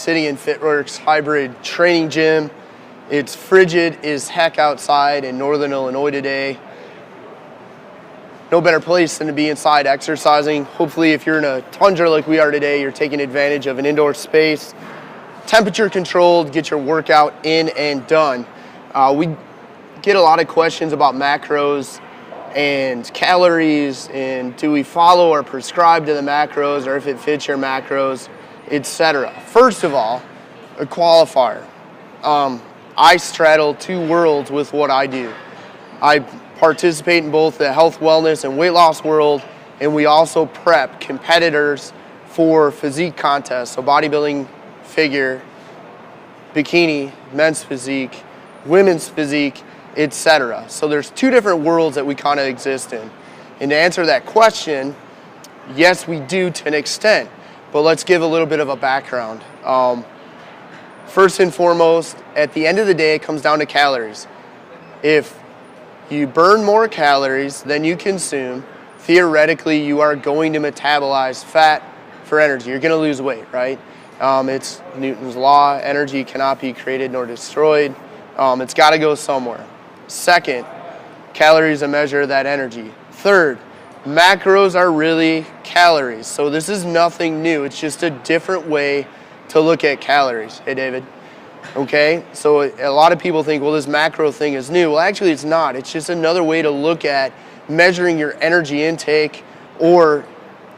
sitting in FitWorkz hybrid training gym. It's frigid as heck outside in northern Illinois today. No better place than to be inside exercising. Hopefully if you're in a tundra like we are today, you're taking advantage of an indoor space. Temperature controlled, get your workout in and done. We get a lot of questions about macros and calories, and do we follow or prescribe to the macros, or if it fits your macros, etc. First of all, a qualifier. I straddle two worlds with what I do. I participate in both the health, wellness, and weight loss world, and we also prep competitors for physique contests, so bodybuilding, figure, bikini, men's physique, women's physique, etc. So there's two different worlds that we kind of exist in. And to answer that question, yes, we do to an extent, but let's give a little bit of a background. First and foremost, at the end of the day, it comes down to calories. If you burn more calories than you consume, theoretically, you are going to metabolize fat for energy. You're going to lose weight, right? It's Newton's law. Energy cannot be created nor destroyed. It's got to go somewhere. Second, calories a measure of that energy. Third, macros are really calories. So this is nothing new. It's just a different way to look at calories. Hey, David. Okay, so a lot of people think, well, this macro thing is new. Well, actually, it's not. It's just another way to look at measuring your energy intake, or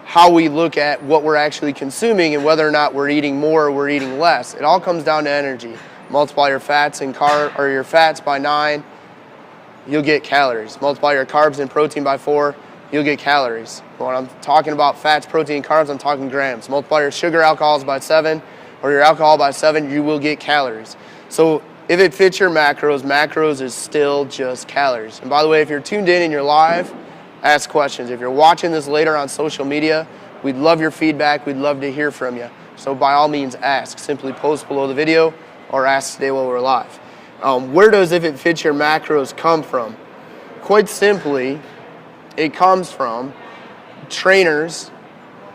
how we look at what we're actually consuming and whether or not we're eating more or we're eating less. It all comes down to energy. Multiply your fats and your fats by 9, you'll get calories. Multiply your carbs and protein by 4, you'll get calories. When I'm talking about fats, protein, and carbs, I'm talking grams. Multiply your sugar alcohols by 7, or your alcohol by 7, you will get calories. So if it fits your macros, macros is still just calories. And by the way, if you're tuned in and you're live, ask questions. If you're watching this later on social media, we'd love your feedback. We'd love to hear from you. So by all means, ask. Simply post below the video or ask today while we're live. Where does if it fits your macros come from? Quite simply, it comes from trainers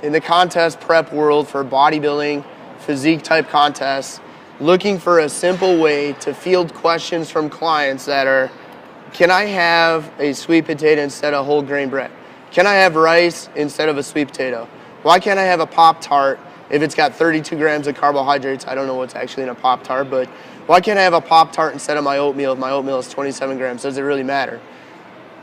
in the contest prep world for bodybuilding, physique type contests, looking for a simple way to field questions from clients that are, can I have a sweet potato instead of whole grain bread? Can I have rice instead of a sweet potato? Why can't I have a Pop-Tart if it's got 32 grams of carbohydrates? I don't know what's actually in a Pop-Tart, but why can't I have a Pop-Tart instead of my oatmeal if my oatmeal is 27 grams? Does it really matter?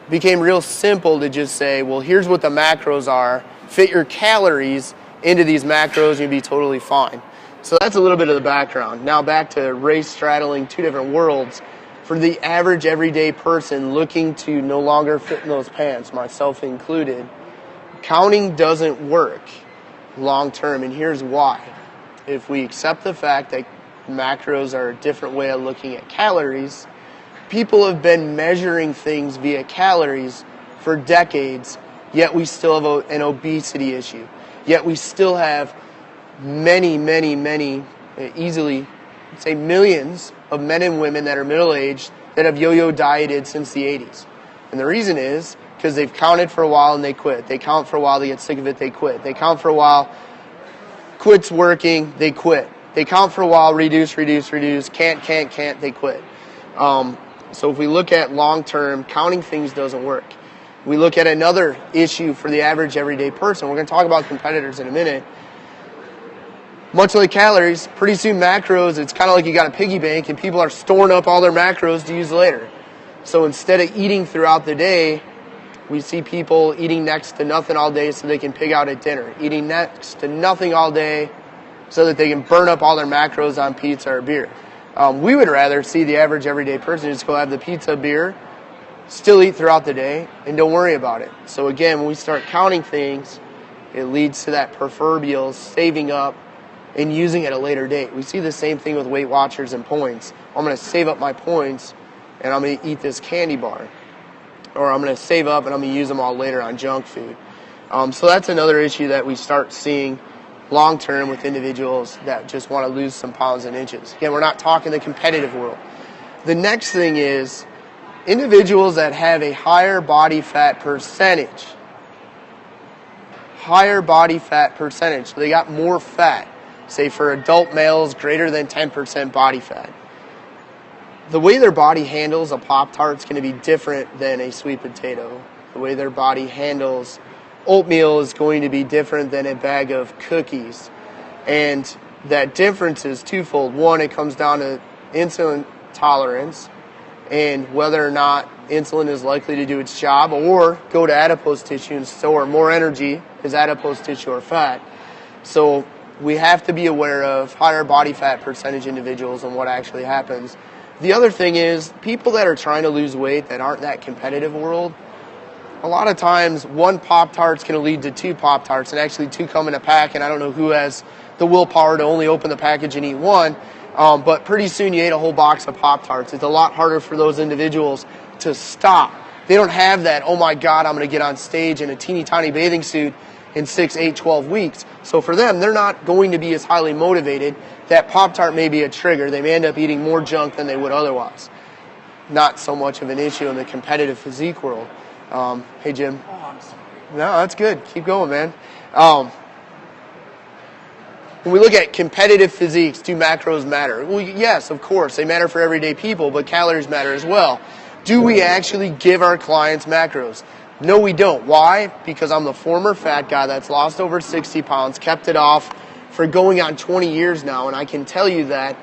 It became real simple to just say, well, here's what the macros are. Fit your calories into these macros and you'll be totally fine. So that's a little bit of the background. Now back to race straddling two different worlds. For the average everyday person looking to no longer fit in those pants, myself included, counting doesn't work long term, and here's why. If we accept the fact that macros are a different way of looking at calories, people have been measuring things via calories for decades, yet we still have an obesity issue. Yet we still have many, easily say millions of men and women that are middle-aged that have yo-yo dieted since the 80s. And the reason is because they've counted for a while and they quit. They count for a while, they get sick of it, they quit. They count for a while, quits working, they quit. They count for a while, reduce, can't, they quit. So if we look at long-term, counting things doesn't work. We look at another issue for the average everyday person. We're going to talk about competitors in a minute. Much like calories, pretty soon macros, it's kind of like you got a piggy bank and people are storing up all their macros to use later. So instead of eating throughout the day, we see people eating next to nothing all day so they can pig out at dinner. Eating next to nothing all day so that they can burn up all their macros on pizza or beer. We would rather see the average everyday person just go have the pizza, beer, still eat throughout the day, and don't worry about it. So again, when we start counting things, it leads to that proverbial saving up and using at a later date. We see the same thing with Weight Watchers and points. I'm going to save up my points and I'm going to eat this candy bar. Or I'm going to save up and I'm going to use them all later on junk food. So that's another issue that we start seeing long term with individuals that just want to lose some pounds and inches. Again, we're not talking the competitive world. The next thing is individuals that have a higher body fat percentage. So they got more fat. say for adult males greater than 10% body fat. The way their body handles a Pop-Tart is going to be different than a sweet potato. The way their body handles oatmeal is going to be different than a bag of cookies. And that difference is twofold. One, it comes down to insulin tolerance and whether or not insulin is likely to do its job or go to adipose tissue and store more energy as adipose tissue or fat. So we have to be aware of higher body fat percentage individuals and what actually happens. The other thing is people that are trying to lose weight that aren't in that competitive world, a lot of times one Pop-Tart's going to lead to two Pop-Tarts, and actually two come in a pack, and I don't know who has the willpower to only open the package and eat one, but pretty soon you ate a whole box of Pop-Tarts. It's a lot harder for those individuals to stop. They don't have that, oh my God, I'm going to get on stage in a teeny tiny bathing suit in 6, 8, 12 weeks. So for them, they're not going to be as highly motivated. That Pop-Tart may be a trigger. They may end up eating more junk than they would otherwise. Not so much of an issue in the competitive physique world. Hey, Jim. Oh, I'm sorry. No, that's good. Keep going, man. When we look at competitive physiques, do macros matter? Well, yes, of course. They matter for everyday people, but calories matter as well. Do we actually give our clients macros? No, we don't. Why? Because I'm the former fat guy that's lost over 60 pounds, kept it off for going on 20 years now, and I can tell you that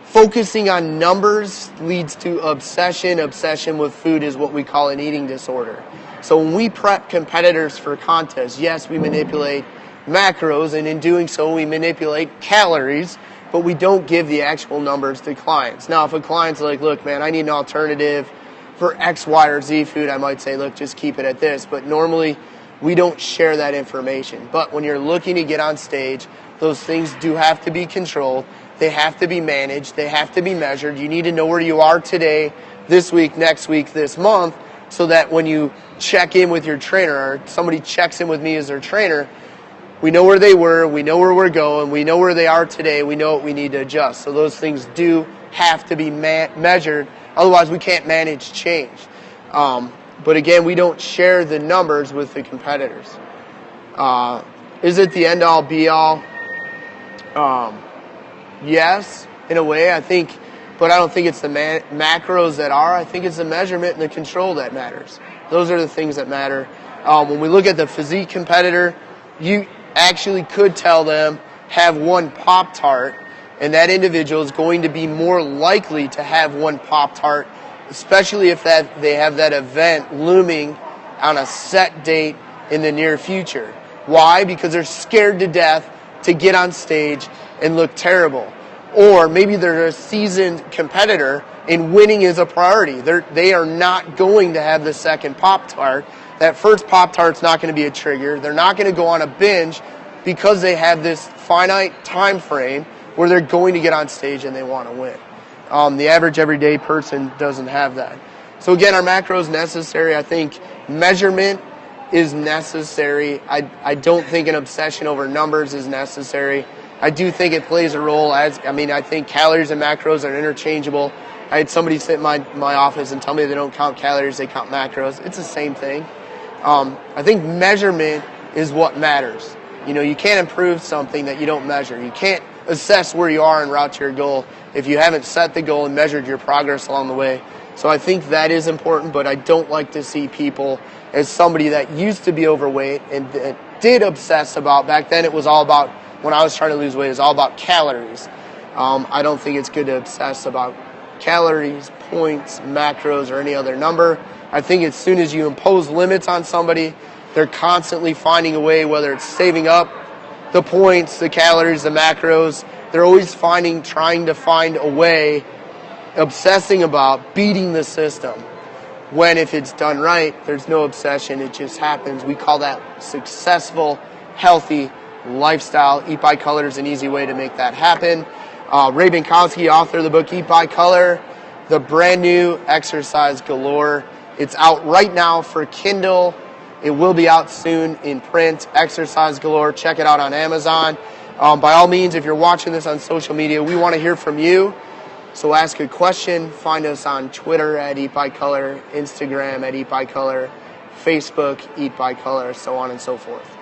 focusing on numbers leads to obsession. Obsession with food is what we call an eating disorder. So when we prep competitors for contests, yes, we manipulate macros, and in doing so, we manipulate calories, but we don't give the actual numbers to clients. Now, if a client's like, look, man, I need an alternative for X, Y, or Z food, I might say, look, just keep it at this. But normally, we don't share that information. But when you're looking to get on stage, those things do have to be controlled. They have to be managed. They have to be measured. You need to know where you are today, this week, next week, this month, so that when you check in with your trainer or somebody checks in with me as their trainer, we know where they were, we know where we're going, we know where they are today, we know what we need to adjust. So those things do have to be measured. Otherwise, we can't manage change. But again, we don't share the numbers with the competitors. Is it the end-all, be-all? Yes, in a way, I think, but I don't think it's the macros that are. I think it's the measurement and the control that matters. Those are the things that matter. When we look at the physique competitor, you actually could tell them, have one Pop-Tart, and that individual is going to be more likely to have one Pop-Tart, especially if they have that event looming on a set date in the near future. Why? Because they're scared to death to get on stage and look terrible. Or maybe they're a seasoned competitor and winning is a priority. They are not going to have the second Pop-Tart. That first Pop-Tart's not going to be a trigger. They're not going to go on a binge because they have this finite time frame where they're going to get on stage and they want to win. The average everyday person doesn't have that. So again, our macro is necessary. I think measurement is necessary. I don't think an obsession over numbers is necessary. I do think it plays a role. I think calories and macros are interchangeable. I had somebody sit in my office and tell me they don't count calories, they count macros. It's the same thing. I think measurement is what matters. You can't improve something that you don't measure. You can't assess where you are en route to your goal if you haven't set the goal and measured your progress along the way. So I think that is important, but I don't like to see people as somebody that used to be overweight and did obsess about, back then it was all about, when I was trying to lose weight, it was all about calories. I don't think it's good to obsess about calories, points, macros, or any other number. I think as soon as you impose limits on somebody, they're constantly finding a way, whether it's saving up the points, the calories, the macros, they're always trying to find a way, obsessing about beating the system. When if it's done right, there's no obsession, it just happens. We call that successful, healthy lifestyle. Eat by Color is an easy way to make that happen. Ray Binkowski, author of the book Eat by Color, the brand new Exercise Galore. It's out right now for Kindle. It will be out soon in print. Exercise Galore. Check it out on Amazon. By all means, if you're watching this on social media, we want to hear from you. So ask a question. Find us on Twitter at Eat by Color, Instagram at Eat by Color, Facebook, Eat by Color, so on and so forth.